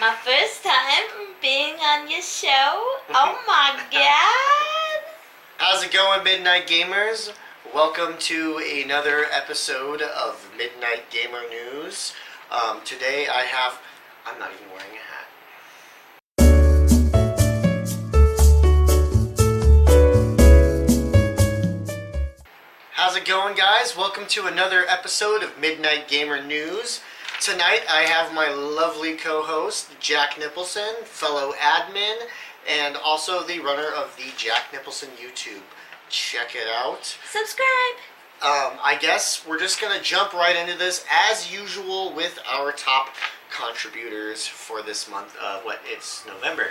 My first time being on your show. Oh my god. How's it going, Midnight Gamers? Welcome to another episode of Midnight Gamer News. Today I'm not even wearing a hat. How's it going, guys? Welcome to another episode of Midnight Gamer News. Tonight I have my lovely co-host, Jack Nicholson, fellow admin, and also the runner of the Jack Nicholson YouTube. Check it out. Subscribe. I guess we're just going to jump right into this, as usual, with our top contributors for this month. It's November.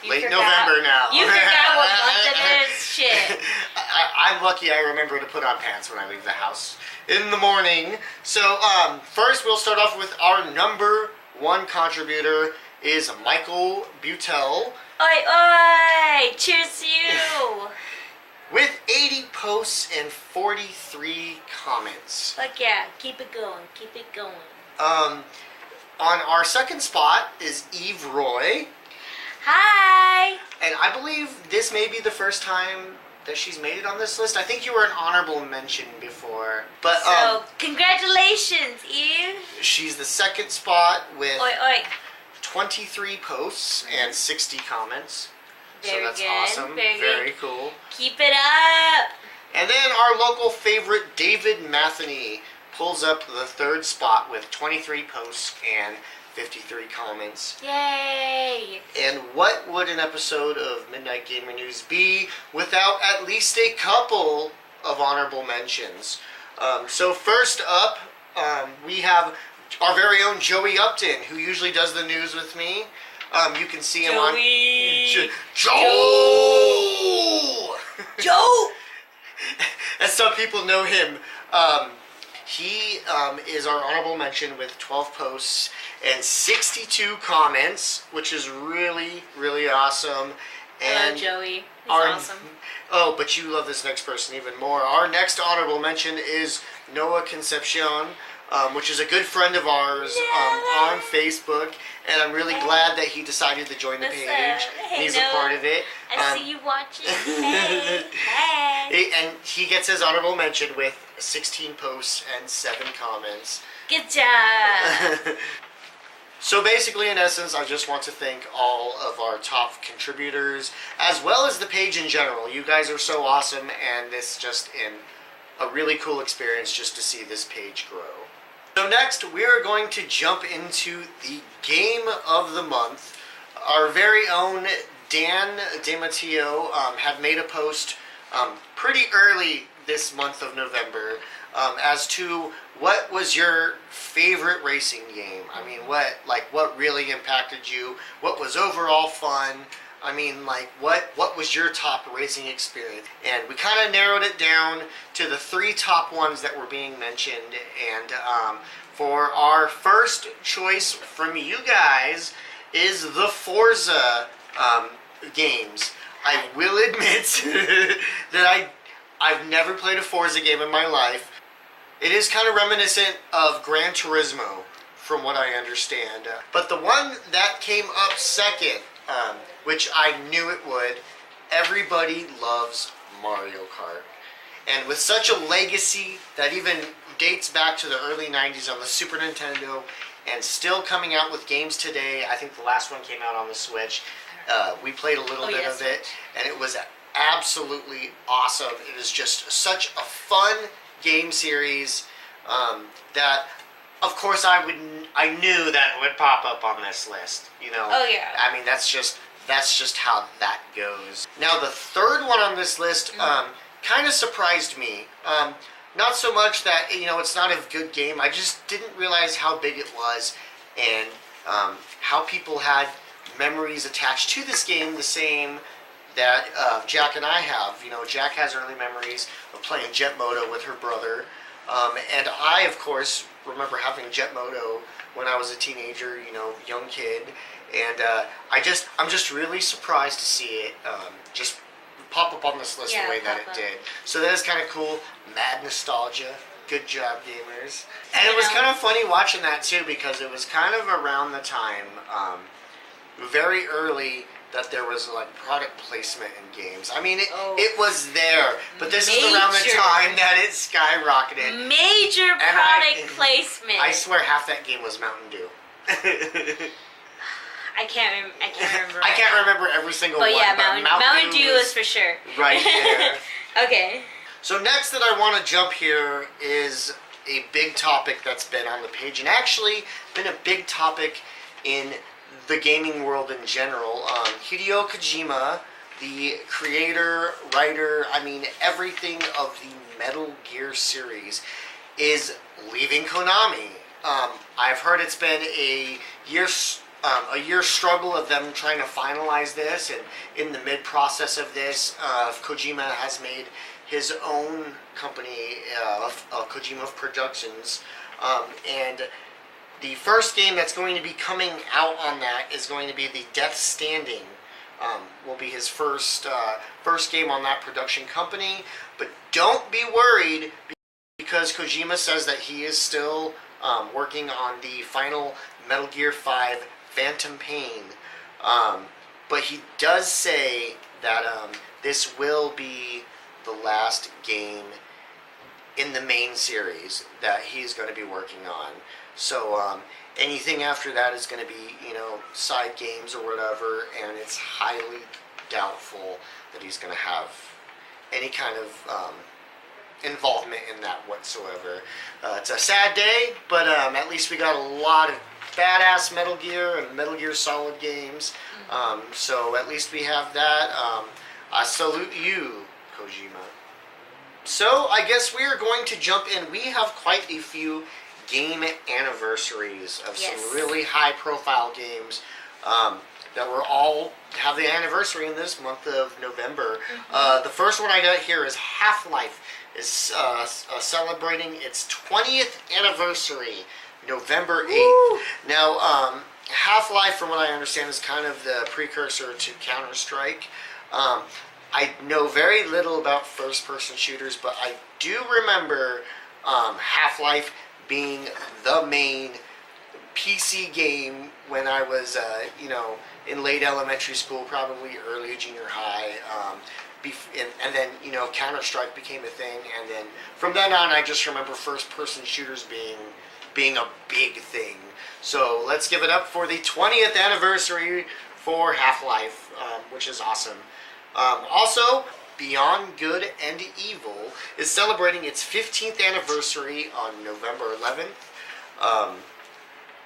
Late November now. You forgot what month it is? Shit. I'm lucky I remember to put on pants when I leave the house in the morning. So, first we'll start off with our number one contributor is Michael Butel. Oi, oi! Cheers to you! With 80 posts and 43 comments. Fuck yeah, keep it going, keep it going. On our second spot is Eve Roy. Hi! And I believe this may be the first time that she's made it on this list. I think you were an honorable mention before. But so, congratulations, Eve! She's the second spot with Oi, oi. 23 posts and 60 comments. Very so that's good. awesome. Very cool. Keep it up! And then our local favorite, David Matheny, pulls up the third spot with 23 posts and 53 comments. Yay! And what would an episode of Midnight Gamer News be without at least a couple of honorable mentions? So first up, we have our very own Joey Upton, who usually does the news with me. You can see him on... Joe! As some people know him. He is our honorable mention with 12 posts and 62 comments, which is really, really awesome. And hello, Joey. He's awesome. Oh, but you love this next person even more. Our next honorable mention is Noah Concepcion, which is a good friend of ours on Facebook. And I'm really glad that he decided to join the page. Hey, He's Noah. a part of it. I see you watching. Hey. Hey. And he gets his honorable mention with 16 posts and 7 comments. Good job. So basically, in essence, I just want to thank all of our top contributors, as well as the page in general. You guys are so awesome, and it's just a really cool experience just to see this page grow. So next, we are going to jump into the Game of the Month. Our very own Dan DeMatteo had made a post pretty early this month of November as to what was your favorite racing game. I mean, what really impacted you? What was overall fun? I mean, what was your top racing experience? And we kind of narrowed it down to the 3 top ones that were being mentioned. And for our first choice from you guys is the Forza games. I will admit that I've never played a Forza game in my life. It is kind of reminiscent of Gran Turismo, from what I understand. But the one that came up second, which I knew it would, everybody loves Mario Kart. And with such a legacy that even dates back to the early 90s on the Super Nintendo, and still coming out with games today. I think the last one came out on the Switch. We played a little bit of it, and it was absolutely awesome. It is just such a fun game series that, of course, I knew that it would pop up on this list. You know. Oh yeah. I mean, that's just how that goes. Now the third one on this list kind of surprised me. Not so much that it's not a good game. I just didn't realize how big it was, and how people had memories attached to this game, the same that Jack and I have. Jack has early memories of playing Jet Moto with her brother, and I, of course, remember having Jet Moto when I was a teenager, young kid, and I'm just really surprised to see it just pop up on this list the way that it did. So that is kind of cool. Mad nostalgia. Good job, gamers. And it was kind of funny watching that too, because it was kind of around the time, very early, that there was like product placement in games. I mean, it was there, but this is around the time that it skyrocketed. Major product placement. I swear, half that game was Mountain Dew. I can't remember. I can't remember every single but one. Yeah, but Mountain Dew is for sure. Right there. Okay. So next that I want to jump here is a big topic that's been on the page, and actually been a big topic in the gaming world in general. Hideo Kojima, the creator, writer, I mean everything of the Metal Gear series, is leaving Konami. I've heard it's been a year struggle of them trying to finalize this, and in the mid-process of this, Kojima has made his own company, Kojima Productions, and the first game that's going to be coming out on that is going to be the Death Standing. Will be his first game on that production company, but don't be worried, because Kojima says that he is still working on the final Metal Gear 5 Phantom Pain, but he does say that this will be the last game in the main series that he's going to be working on. So anything after that is going to be, side games or whatever, and it's highly doubtful that he's going to have any kind of involvement in that whatsoever. It's a sad day, but at least we got a lot of badass Metal Gear and Metal Gear Solid games. So at least we have that. I salute you, Kojima. So I guess we are going to jump in. We have quite a few game anniversaries of some really high profile games that were all have the anniversary in this month of November. The first one I got here is Half-Life is celebrating its 20th anniversary, November 8th. Woo! Now, Half-Life, from what I understand, is kind of the precursor to Counter-Strike. I know very little about first-person shooters, but I do remember Half-Life being the main PC game when I was, in late elementary school, probably early junior high. And then, Counter-Strike became a thing, and then from then on, I just remember first-person shooters being a big thing. So let's give it up for the 20th anniversary for Half-Life, which is awesome. Also, Beyond Good and Evil is celebrating its 15th anniversary on November 11th.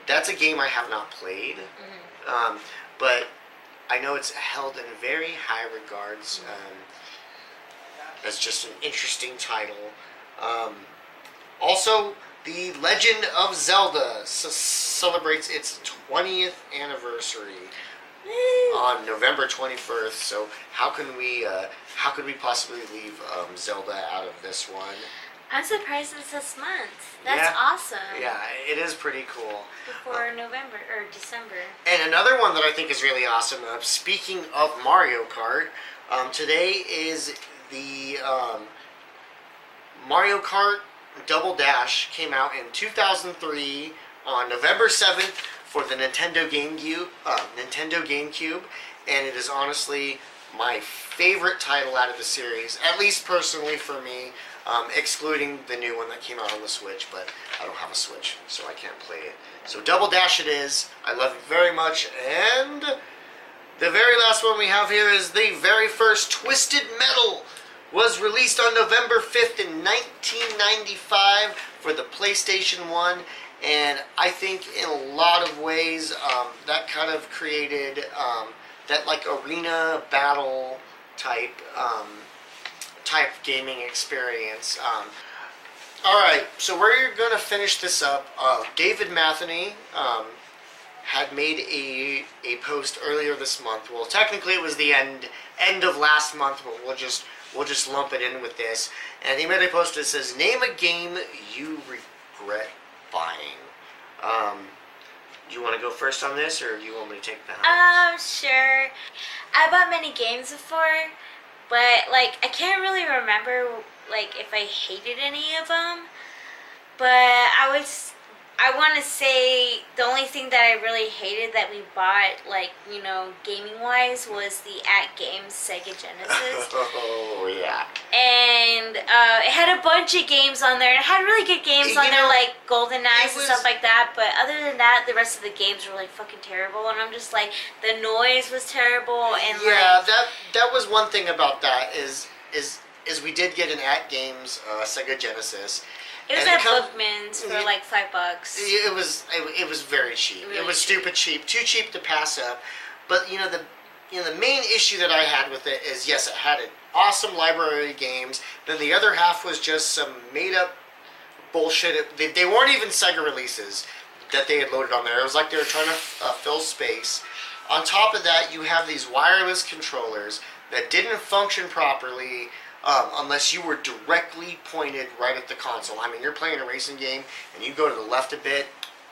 That's a game I have not played, but I know it's held in very high regards as just an interesting title. Also, The Legend of Zelda celebrates its 20th anniversary on November 21st. So how can we possibly leave Zelda out of this one? I'm surprised it's this month. That's awesome. Yeah, it is pretty cool. Before November or December. And another one that I think is really awesome, speaking of Mario Kart, today is the Mario Kart Double Dash came out in 2003 on November 7th for the Nintendo GameCube, and it is honestly my favorite title out of the series, at least personally for me, excluding the new one that came out on the Switch, but I don't have a Switch, so I can't play it. So Double Dash it is. I love it very much, and the very last one we have here is the very first Twisted Metal. Was released on November 5th in 1995 for the PlayStation 1, and I think in a lot of ways that kind of created that like arena battle type gaming experience. Alright, so we're going to finish this up. David Matheny had made a post earlier this month. Well, technically it was the end of last month, but we'll just lump it in with this. And he made a post that says, "Name a game you regret buying." Do you want to go first on this, or do you want me to take the helm? Sure. I bought many games before, but I can't really remember if I hated any of them. But I want to say the only thing that I really hated that we bought, like, you know, gaming wise, was the At Games Sega Genesis. Oh yeah. And it had a bunch of games on there. It had really good games on there, like Golden Axe and stuff like that. But other than that, the rest of the games were like fucking terrible. And I'm just like, the noise was terrible. And yeah, like, that was one thing about that is we did get an At Games Sega Genesis. it was at Bookman's for like $5. It was very cheap. Really it was cheap. stupid cheap, too cheap to pass up. But the main issue that I had with it is, yes, it had an awesome library of games. Then the other half was just some made up bullshit. They weren't even Sega releases that they had loaded on there. It was like they were trying to fill space. On top of that, you have these wireless controllers that didn't function properly. Unless you were directly pointed right at the console. I mean, you're playing a racing game and you go to the left a bit,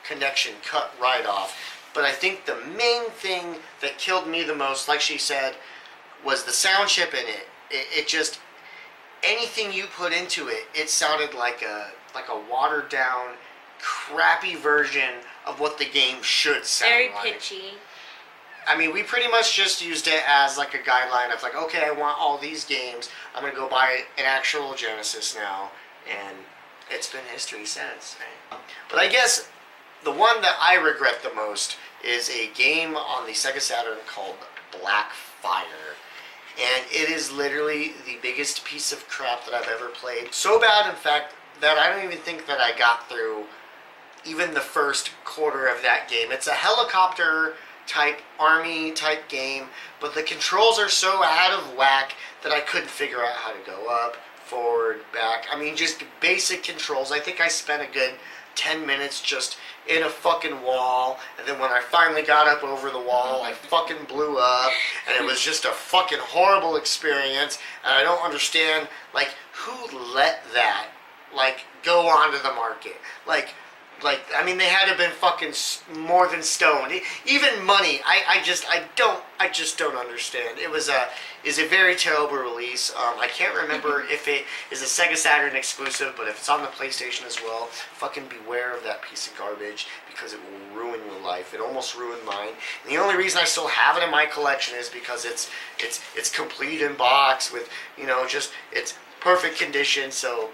connection cut right off. But I think the main thing that killed me the most, like she said, was the sound chip in it. It just, anything you put into it, it sounded like a watered down, crappy version of what the game should sound very like. pitchy. I mean, we pretty much just used it as like a guideline of like, okay, I want all these games. I'm going to go buy an actual Genesis now. And it's been history since. Right? But I guess the one that I regret the most is a game on the Sega Saturn called Black Fire. And it is literally the biggest piece of crap that I've ever played. So bad, in fact, that I don't even think that I got through even the first quarter of that game. It's a helicopter type army type game, but the controls are so out of whack that I couldn't figure out how to go up, forward, back. I mean, just basic controls. I think I spent a good 10 minutes just in a fucking wall, and then when I finally got up over the wall, I fucking blew up, and it was just a fucking horrible experience. And I don't understand, like, who let that go onto the market. I mean, they had to have been fucking more than stoned. Even money, I just don't understand. Is a very terrible release. I can't remember if it is a Sega Saturn exclusive, but if it's on the PlayStation as well, fucking beware of that piece of garbage because it will ruin your life. It almost ruined mine. And the only reason I still have it in my collection is because it's complete in box with just it's perfect condition, so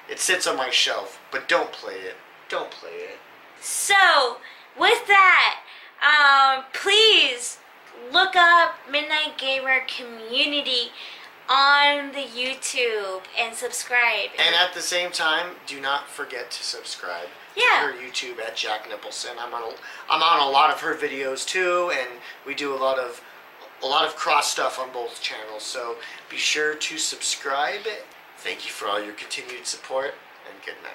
it sits on my shelf. But don't play it. Don't play it. So, with that, please look up Midnight Gamer Community on the YouTube and subscribe. And at the same time, do not forget to subscribe to her YouTube at Jack Nicholson. I'm on a lot of her videos too, and we do a lot of cross stuff on both channels. So be sure to subscribe. Thank you for all your continued support, and good night.